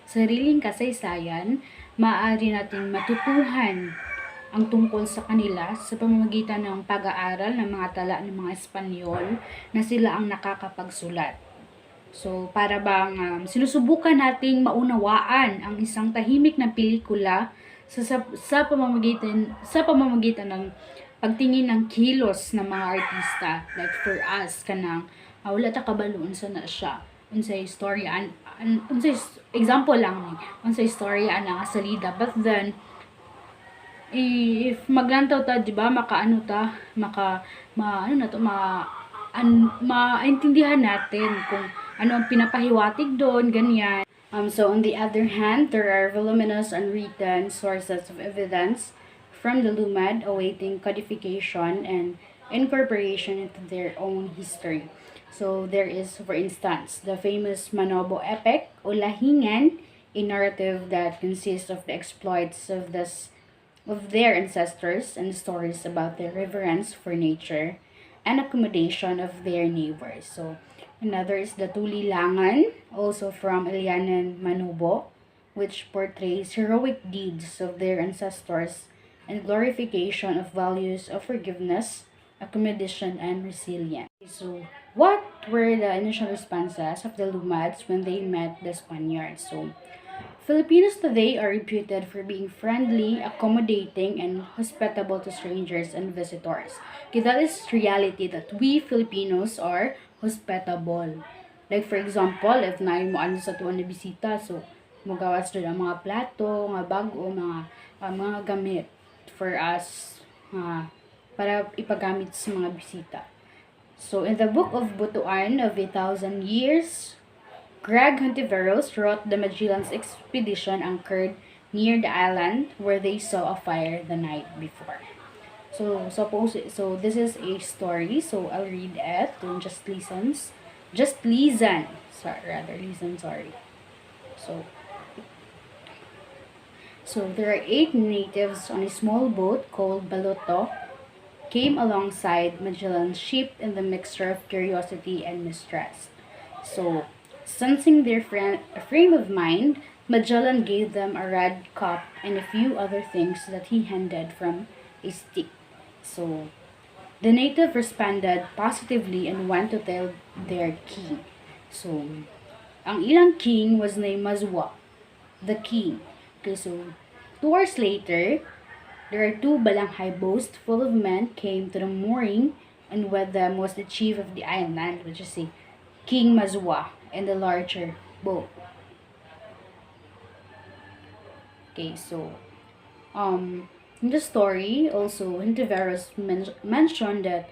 sariling kasaysayan, maaari nating matutuhan ang tungkol sa kanila sa pamamagitan ng pag-aaral ng mga tala ng mga Espanyol na sila ang nakakapagsulat. So, para bang sinusubukan nating maunawaan ang isang tahimik na pelikula sa pamamagitan ng pagtingin ng kilos ng mga artista. Like for us kanang wala ta kabaloon sa na siya unsay story unsay example lang ni unsay story ana nga salida, but then if maglantaw ta, di ba, makaano ta, ano na to, maintindihan natin kung ano ang pinapahiwatig doon, ganyan. So on the other hand, there are voluminous unwritten sources of evidence from the Lumad awaiting codification and incorporation into their own history. So there is, for instance, the famous Manobo epic o Lahingan, a narrative that consists of the exploits of their ancestors and stories about their reverence for nature and accommodation of their neighbors. So another is the Tulilangan, also from Ilianan Manubo, which portrays heroic deeds of their ancestors and glorification of values of forgiveness, accommodation, and resilience. So, what were the initial responses of the Lumads when they met the Spaniards? So, Filipinos today are reputed for being friendly, accommodating, and hospitable to strangers and visitors. Okay, that is reality that we Filipinos are hospitable. Like for example, if na mo ano sa tuwan na bisita, so magawas doon ang mga plato, mga bago, mga gamit for us para ipagamit sa mga bisita. So in the book of Butuan of 1,000 Years, Greg Hontiveros wrote the Magellan's expedition anchored near the island where they saw a fire the night before. So this is a story, so I'll read it and just listen. Sorry. So there are 8 natives on a small boat called Baloto came alongside Magellan's ship in the mixture of curiosity and mistrust. So sensing their frame of mind, Magellan gave them a red cup and a few other things that he handed from a stick. So, the native responded positively and went to tell their king. So, ang ilang king was named Mazwa, the king. Okay, so 2 hours later, there are 2 balanghay boats full of men came to the mooring, and with them was the chief of the island, which is King Mazwa, and the larger boat. Okay, so in the story also Hintiveros mentioned that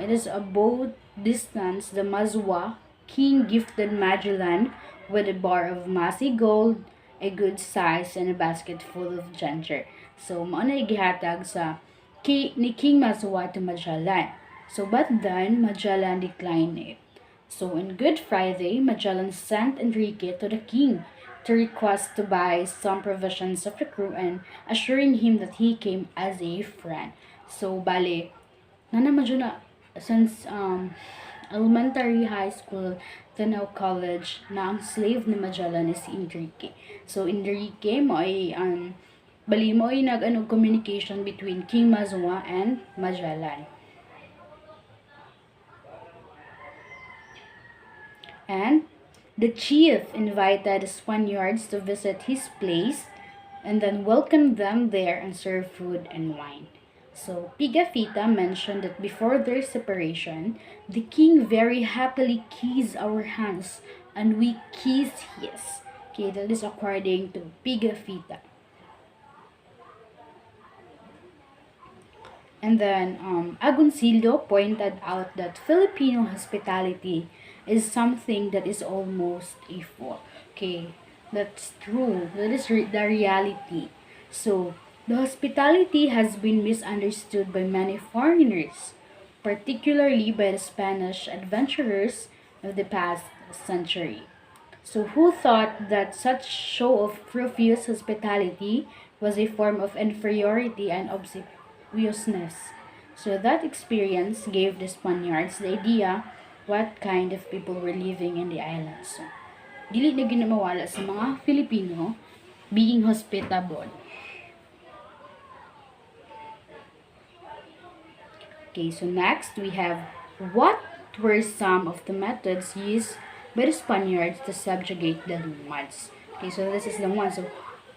it is a boat distance the Mazwa king gifted Magellan with a bar of massy gold, a good size, and a basket full of ginger. So mao na gihatag ni King Mazwa to Magellan. So but then Magellan declined it. So on Good Friday, Magellan sent Enrique to the king to request to buy some provisions of the crew and assuring him that he came as a friend. So bale, na since elementary, high school, then now college, na ang slave ni Magellan is si Enrique. So Enrique mo ay communication between King Mazwa and Magellan. And the chief invited the Spaniards to visit his place and then welcomed them there and served food and wine. So Pigafetta mentioned that before their separation, the king very happily kissed our hands and we kissed his. Okay, that is according to Pigafetta. And then Agoncillo pointed out that Filipino hospitality is something that is almost a fault. Okay, that's true. That is the reality. So, the hospitality has been misunderstood by many foreigners, particularly by the Spanish adventurers of the past century. So, who thought that such show of profuse hospitality was a form of inferiority and obsequiousness? So, that experience gave the Spaniards the idea what kind of people were living in the islands. dili na ginamawala sa mga Filipino being hospitable. Okay, so next we have, what were some of the methods used by the Spaniards to subjugate the Lumads? Okay, so this is the one. So,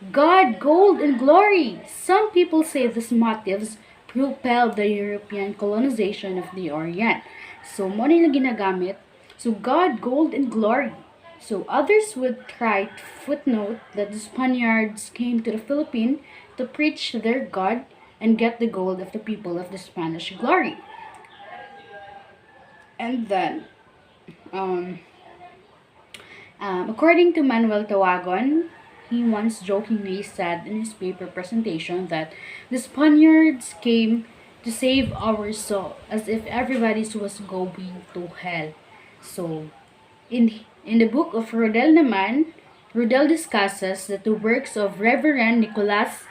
God, gold, and glory. Some people say these motives propelled the European colonization of the Orient. So, mo na ginagamit. So, God, gold, and glory. So, others would try to footnote that the Spaniards came to the Philippines to preach their God and get the gold of the people of the Spanish glory. And then, according to Manuel Tawagon, he once jokingly said in his paper presentation that the Spaniards came to save our soul, as if everybody was going to hell. So, in the book of Rodel naman, Rodel discusses that the works of Reverend Nicholas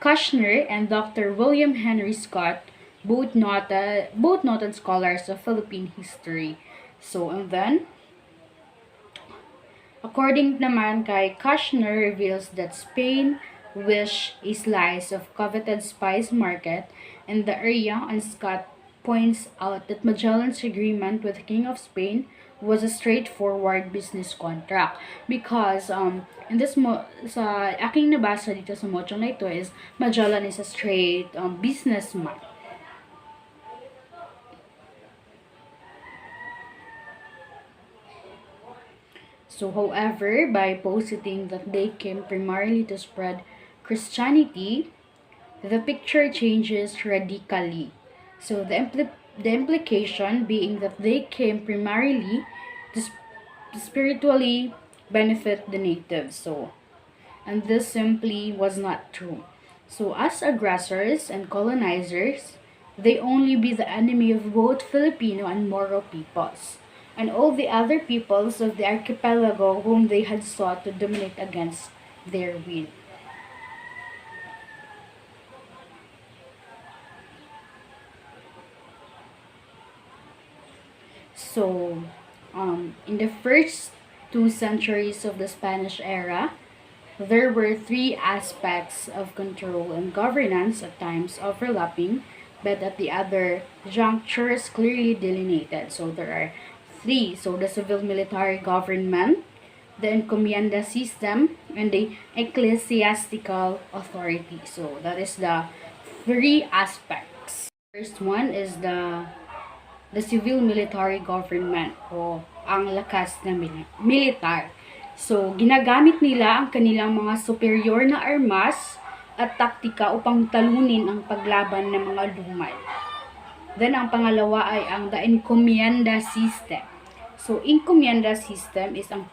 Kushner and Dr. William Henry Scott, both noted scholars of Philippine history. So, and then, according naman kay Kushner, reveals that Spain wished a slice of coveted spice market in the area, and Scott points out that Magellan's agreement with the King of Spain was a straightforward business contract because in this sa aking nabasa dito sa mocho na ito is Magellan is a straight businessman. So, however, by positing that they came primarily to spread Christianity, the picture changes radically. So, the implication being that they came primarily to spiritually benefit the natives. So, and this simply was not true. So, as aggressors and colonizers, they only be the enemy of both Filipino and Moro peoples, and all the other peoples of the archipelago whom they had sought to dominate against their will. So, in the first 2 centuries of the Spanish era, there were 3 aspects of control and governance, at times overlapping, but at the other junctures clearly delineated. So there are 3. So the civil military government, the encomienda system, and the ecclesiastical authority. So that is the 3 aspects. First one is the civil military government o ang lakas na militar. So, ginagamit nila ang kanilang mga superior na armas at taktika upang talunin ang paglaban ng mga lumad. Then, ang pangalawa ay ang the encomienda system. So, encomienda system is ang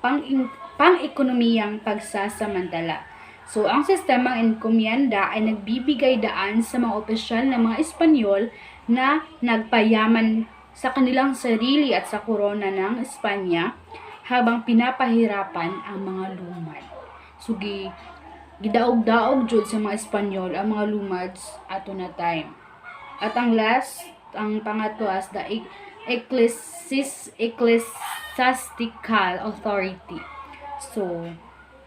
pang-ekonomiyang pagsasamantala. So, ang sistemang encomienda ay nagbibigay daan sa mga opisyal ng mga Espanyol na nagpayaman sa kanilang sarili at sa korona ng Espanya habang pinapahirapan ang mga lumad. So, gidaog-daog jud sa mga Espanyol ang mga lumads ato na time. At ang pangatlo as the ecclesiastical authority. So,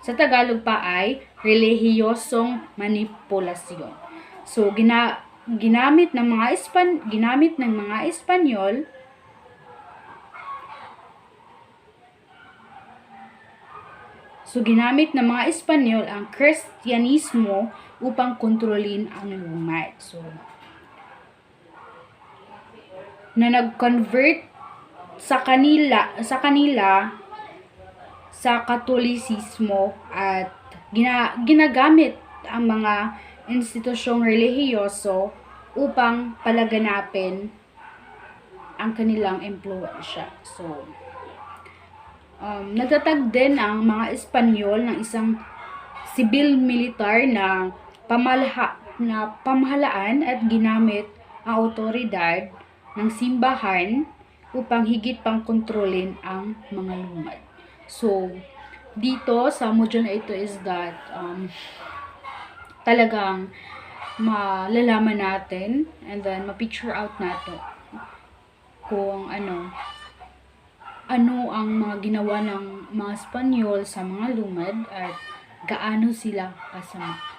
sa Tagalog pa ay relihiyosong manipulasyon. So, ginamit ng mga Espanyol ang Kristyanismo upang kontrolin ang lumad. So, na nag-convert sa kanila sa Katolisismo at ginagamit ang mga institusyong relihiyoso upang palaganapin ang kanilang impluwensya. So, nagtatag din ang mga Espanyol ng isang sibil-militar na pamahalaan at ginamit ang autoridad ng simbahan upang higit pang kontrolin ang mga lumad. So, dito sa module na ito is that talagang malalaman natin and then ma-picture out nato kung ano ang mga ginawa ng mga Espanyol sa mga lumad at gaano sila kasama.